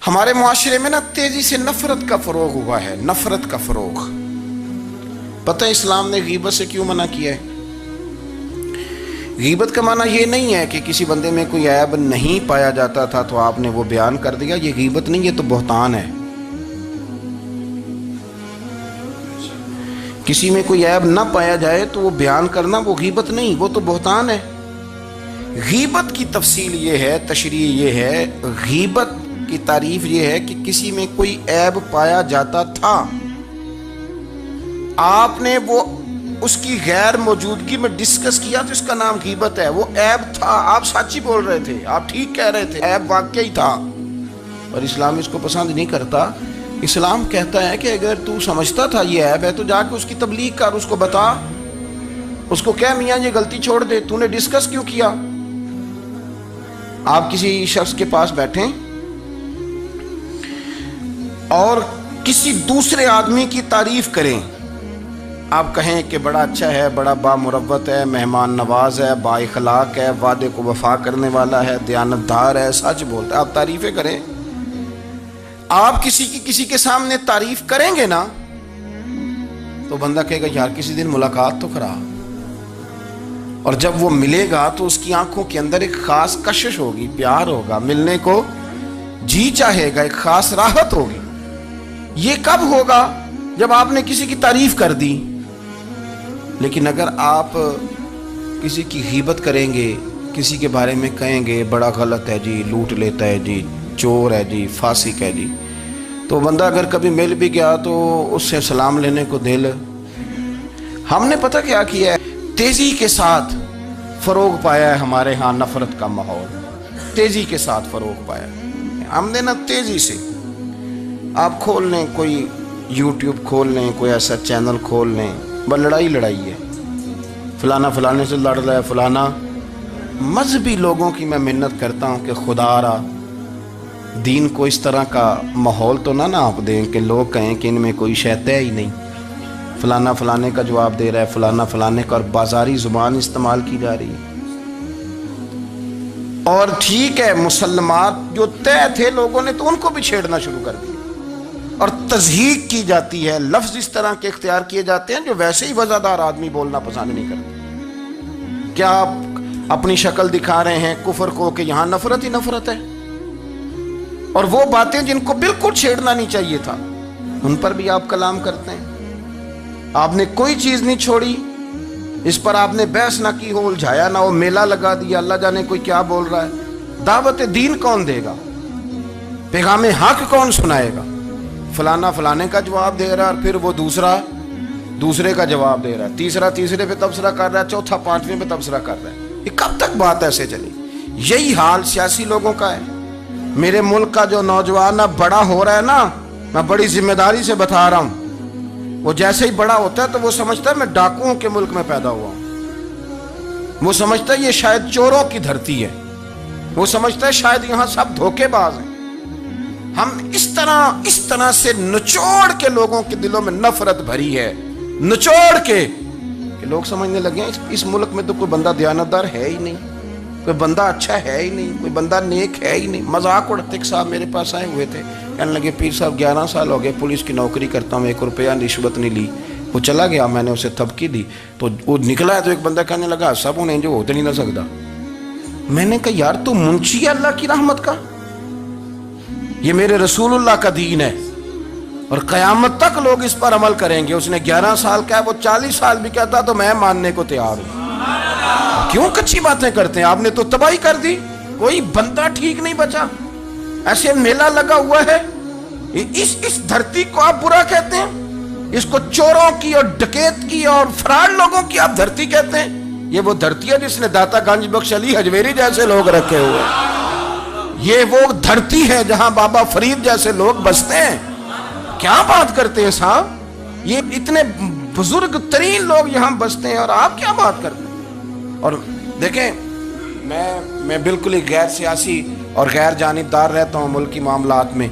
ہمارے معاشرے میں نا تیزی سے نفرت کا فروغ ہوا ہے، نفرت کا فروغ۔ پتہ اسلام نے غیبت سے کیوں منع کیا ہے؟ غیبت کا معنی یہ نہیں ہے کہ کسی بندے میں کوئی عیب نہیں پایا جاتا تھا تو آپ نے وہ بیان کر دیا، یہ غیبت نہیں، یہ تو بہتان ہے۔ کسی میں کوئی عیب نہ پایا جائے تو وہ بیان کرنا وہ غیبت نہیں، وہ تو بہتان ہے۔ غیبت کی تفصیل یہ ہے، تشریح یہ ہے، غیبت کی تعریف یہ ہے کہ کسی میں کوئی عیب پایا جاتا تھا، آپ نے وہ اس کی غیر موجودگی میں ڈسکس کیا تو اس کا نام غیبت ہے۔ وہ عیب تھا، آپ سچ ہی بول رہے تھے، آپ ٹھیک کہہ رہے تھے، عیب واقعی تھا، اور اسلام اس کو پسند نہیں کرتا۔ اسلام کہتا ہے کہ اگر تو سمجھتا تھا یہ عیب ہے تو جا کے اس کی تبلیغ کر، اس کو بتا، اس کو کہہ میاں یہ غلطی چھوڑ دے، تو نے ڈسکس کیوں کیا؟ آپ کسی شخص کے پاس بیٹھیں اور کسی دوسرے آدمی کی تعریف کریں، آپ کہیں کہ بڑا اچھا ہے، بڑا بامروت ہے، مہمان نواز ہے، با اخلاق ہے، وعدے کو وفا کرنے والا ہے، دیانتدار ہے، سچ بولتا ہے، آپ تعریفیں کریں۔ آپ کسی کے سامنے تعریف کریں گے نا تو بندہ کہے گا یار کسی دن ملاقات تو کرا، اور جب وہ ملے گا تو اس کی آنکھوں کے اندر ایک خاص کشش ہوگی، پیار ہوگا، ملنے کو جی چاہے گا، ایک خاص راحت ہوگی۔ یہ کب ہوگا؟ جب آپ نے کسی کی تعریف کر دی۔ لیکن اگر آپ کسی کی غیبت کریں گے، کسی کے بارے میں کہیں گے بڑا غلط ہے جی، لوٹ لیتا ہے جی، چور ہے جی، فاسق ہے جی، تو بندہ اگر کبھی مل بھی گیا تو اس سے سلام لینے کو دل۔ ہم نے پتہ کیا کیا ہے؟ تیزی کے ساتھ فروغ پایا ہے ہمارے ہاں نفرت کا ماحول، تیزی کے ساتھ فروغ پایا ہے ہم نے نا، تیزی سے۔ آپ کھول لیں، کوئی یوٹیوب کھول لیں، کوئی ایسا چینل کھول لیں، بس لڑائی ہے، فلانا فلانے سے لڑ رہا ہے، فلانا۔ مذہبی لوگوں کی میں منت کرتا ہوں کہ خدا را دین کو اس طرح کا ماحول تو نہ آپ دیں کہ لوگ کہیں کہ ان میں کوئی شے ہے ہی نہیں، فلانا فلانے کا جواب دے رہا ہے، فلانا فلانے کا، اور بازاری زبان استعمال کی جا رہی ہے۔ اور ٹھیک ہے، مسلمات جو طے تھے لوگوں نے تو ان کو بھی چھیڑنا شروع کر دیا، اور تضحیق کی جاتی ہے، لفظ اس طرح کے اختیار کیے جاتے ہیں جو ویسے ہی وزادار آدمی بولنا پسند نہیں کرتے۔ کیا آپ اپنی شکل دکھا رہے ہیں کفر کو کہ یہاں نفرت ہی نفرت ہے، اور وہ باتیں جن کو بالکل چھیڑنا نہیں چاہیے تھا ان پر بھی آپ کلام کرتے ہیں۔ آپ نے کوئی چیز نہیں چھوڑی، اس پر آپ نے بحث نہ کی ہو، الجھایا نہ ہو، میلہ لگا دیا، اللہ جانے کوئی کیا بول رہا ہے۔ دعوت دین کون دے گا؟ پیغام حق کون سنائے گا؟ فلانا فلانے کا جواب دے رہا ہے، اور پھر وہ دوسرے کا جواب دے رہا ہے، تیسرا تیسرے پہ تبصرہ کر رہا ہے، چوتھا پانچویں پہ تبصرہ کر رہا ہے۔ یہ کب تک بات ایسے چلی؟ یہی حال سیاسی لوگوں کا ہے۔ میرے ملک کا جو نوجوان اب بڑا ہو رہا ہے نا، میں بڑی ذمہ داری سے بتا رہا ہوں، وہ جیسے ہی بڑا ہوتا ہے تو وہ سمجھتا ہے میں ڈاکوؤں کے ملک میں پیدا ہوا ہوں، وہ سمجھتا ہے یہ شاید چوروں کی دھرتی ہے، وہ سمجھتا ہے شاید یہاں سب دھوکے باز ہیں۔ ہم اس طرح سے نچوڑ کے لوگوں کے دلوں میں نفرت بھری ہے، نچوڑ کے کہ لوگ سمجھنے لگے ہیں اس ملک میں تو کوئی بندہ دیانتدار ہے ہی نہیں، کوئی بندہ اچھا ہے ہی نہیں، کوئی بندہ نیک ہے ہی نہیں۔ مذاق اڑتے ایک صاحب میرے پاس آئے ہوئے تھے، کہنے لگے پیر صاحب 11 سال ہو گئے پولیس کی نوکری کرتا ہوں، 1 روپیہ رشوت نہیں لی۔ وہ چلا گیا، میں نے اسے تھپکی دی تو وہ نکلا ہے، تو ایک بندہ کہنے لگا سب انہیں جو ہوتے نہیں نہ سکتا۔ میں نے کہا یار تو منشی ہے اللہ کی رحمت کا، یہ میرے رسول اللہ کا دین ہے، اور قیامت تک لوگ اس پر عمل کریں گے۔ اس نے 11 سال کا ہے، وہ 40 سال بھی کہتا تو میں ماننے کو تیار ہوں۔ کیوں کچھی باتیں کرتے ہیں؟ آپ نے تو تباہی کر دی، کوئی بندہ ٹھیک نہیں بچا۔ ایسے میلہ لگا ہوا ہے، اس دھرتی کو آپ برا کہتے ہیں، اس کو چوروں کی اور ڈکیت کی اور فراڈ لوگوں کی آپ دھرتی کہتے ہیں۔ یہ وہ دھرتی ہے جس نے داتا گنج بخش علی حجویری جیسے لوگ رکھے ہوئے، یہ وہ دھرتی ہے جہاں بابا فرید جیسے لوگ بستے ہیں۔ کیا بات کرتے ہیں صاحب؟ یہ اتنے بزرگ ترین لوگ یہاں بستے ہیں اور آپ کیا بات کرتے ہیں؟ اور دیکھیں، میں بالکل ہی غیر سیاسی اور غیر جانبدار رہتا ہوں ملکی معاملات میں،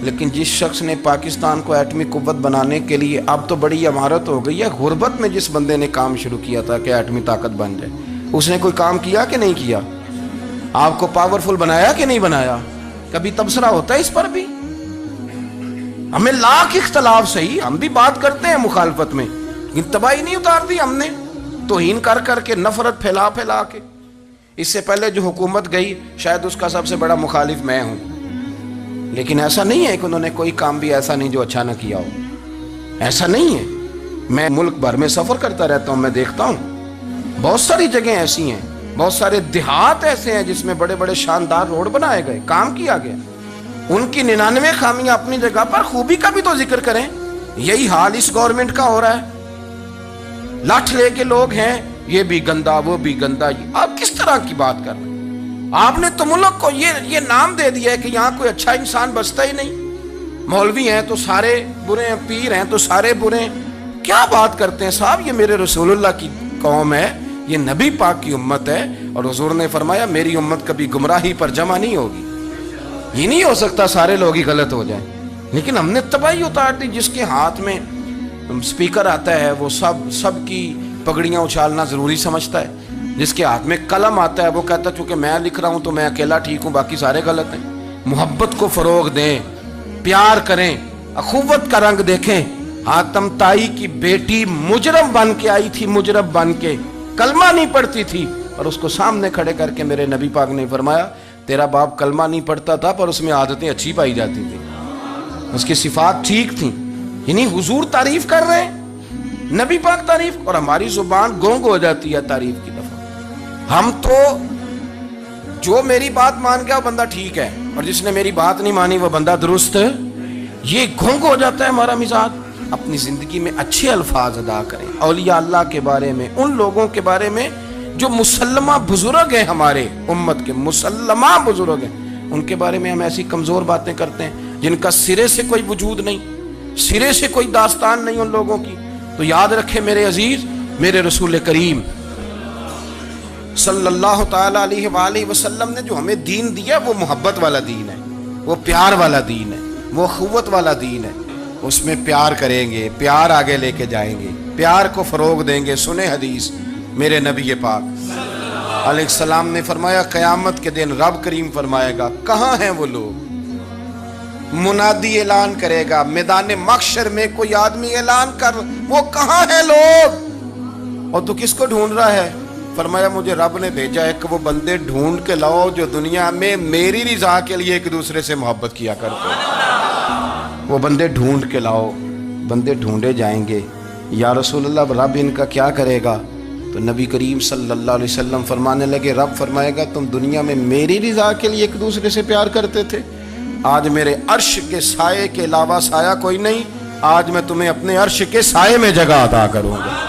لیکن جس شخص نے پاکستان کو ایٹمی قوت بنانے کے لیے، اب تو بڑی عمارت ہو گئی ہے، غربت میں جس بندے نے کام شروع کیا تھا کہ ایٹمی طاقت بن جائے، اس نے کوئی کام کیا کہ نہیں کیا؟ آپ کو پاورفل بنایا کہ نہیں بنایا؟ کبھی تبصرہ ہوتا ہے اس پر بھی؟ ہمیں لاکھ اختلاف صحیح، ہم بھی بات کرتے ہیں مخالفت میں، لیکن تباہی نہیں اتار دی ہم نے توہین کر کر کے، نفرت پھیلا پھیلا کے۔ اس سے پہلے جو حکومت گئی شاید اس کا سب سے بڑا مخالف میں ہوں، لیکن ایسا نہیں ہے کہ انہوں نے کوئی کام بھی ایسا نہیں جو اچھا نہ کیا ہو، ایسا نہیں ہے۔ میں ملک بھر میں سفر کرتا رہتا ہوں، میں دیکھتا ہوں بہت ساری جگہیں ایسی ہیں، بہت سارے دیہات ایسے ہیں جس میں بڑے بڑے شاندار روڈ بنائے گئے، کام کیا گیا۔ ان کی 99 خامیاں اپنی جگہ پر، خوبی کا بھی تو ذکر کریں۔ یہی حال اس گورنمنٹ کا ہو رہا ہے، لاٹھ لے کے لوگ ہیں، یہ بھی گندا وہ بھی گندا۔ آپ کس طرح کی بات کر رہے ہیں؟ آپ نے تو ملک کو یہ نام دے دیا ہے کہ یہاں کوئی اچھا انسان بستا ہی نہیں، مولوی ہیں تو سارے برے ہیں، پیر ہیں تو سارے برے ہیں۔ کیا بات کرتے ہیں صاحب؟ یہ میرے رسول اللہ کی قوم ہے، یہ نبی پاک کی امت ہے، اور حضور نے فرمایا میری امت کبھی گمراہی پر جمع نہیں ہوگی۔ یہ نہیں ہو سکتا سارے لوگ ہی غلط ہو جائیں، لیکن ہم نے تباہی اتار دی۔ جس کے ہاتھ میں سپیکر آتا ہے وہ سب کی پگڑیاں اچھالنا ضروری سمجھتا ہے، جس کے ہاتھ میں قلم آتا ہے وہ کہتا ہے چونکہ میں لکھ رہا ہوں تو میں اکیلا ٹھیک ہوں، باقی سارے غلط ہیں۔ محبت کو فروغ دیں، پیار کریں، اخوت کا رنگ دیکھیں۔ حاتم طائی کی بیٹی مجرم بن کے آئی تھی، مجرم بن کے، کلمہ نہیں پڑھتی تھی، اور اس کو سامنے کھڑے کر کے میرے نبی پاک نے فرمایا تیرا باپ کلمہ نہیں پڑھتا تھا پر اس میں عادتیں اچھی پائی جاتی تھی، اس کی صفات ٹھیک تھیں۔ یعنی حضور تعریف کر رہے ہیں، نبی پاک تعریف، اور ہماری زبان گونگ ہو جاتی ہے تعریف کی دفعہ۔ ہم تو جو میری بات مان گیا وہ بندہ ٹھیک ہے، اور جس نے میری بات نہیں مانی وہ بندہ درست، یہ گونگ ہو جاتا ہے ہمارا مزاج۔ اپنی زندگی میں اچھے الفاظ ادا کریں، اولیاء اللہ کے بارے میں، ان لوگوں کے بارے میں جو مسلمہ بزرگ ہیں، ہمارے امت کے مسلمہ بزرگ ہیں، ان کے بارے میں ہم ایسی کمزور باتیں کرتے ہیں جن کا سرے سے کوئی وجود نہیں، سرے سے کوئی داستان نہیں ان لوگوں کی۔ تو یاد رکھیں میرے عزیز، میرے رسول کریم صلی اللہ تعالی علیہ وآلہ وسلم نے جو ہمیں دین دیا وہ محبت والا دین ہے، وہ پیار والا دین ہے، وہ اخوت والا دین ہے۔ اس میں پیار کریں گے، پیار آگے لے کے جائیں گے، پیار کو فروغ دیں گے۔ سنیں حدیث، میرے نبی پاک علیہ السلام نے فرمایا قیامت کے دن رب کریم فرمائے گا کہاں ہیں وہ لوگ؟ منادی اعلان کرے گا میدان محشر میں، کوئی آدمی اعلان کر وہ کہاں ہیں لوگ؟ اور تو کس کو ڈھونڈ رہا ہے؟ فرمایا مجھے رب نے بھیجا ہے کہ وہ بندے ڈھونڈ کے لاؤ جو دنیا میں میری رضا کے لیے ایک دوسرے سے محبت کیا کرتے ہیں۔ وہ بندے ڈھونڈ کے لاؤ۔ بندے ڈھونڈے جائیں گے، یا رسول اللہ رب ان کا کیا کرے گا؟ تو نبی کریم صلی اللہ علیہ وسلم فرمانے لگے رب فرمائے گا تم دنیا میں میری رضا کے لیے ایک دوسرے سے پیار کرتے تھے، آج میرے عرش کے سائے کے علاوہ سایہ کوئی نہیں، آج میں تمہیں اپنے عرش کے سائے میں جگہ عطا کروں گا۔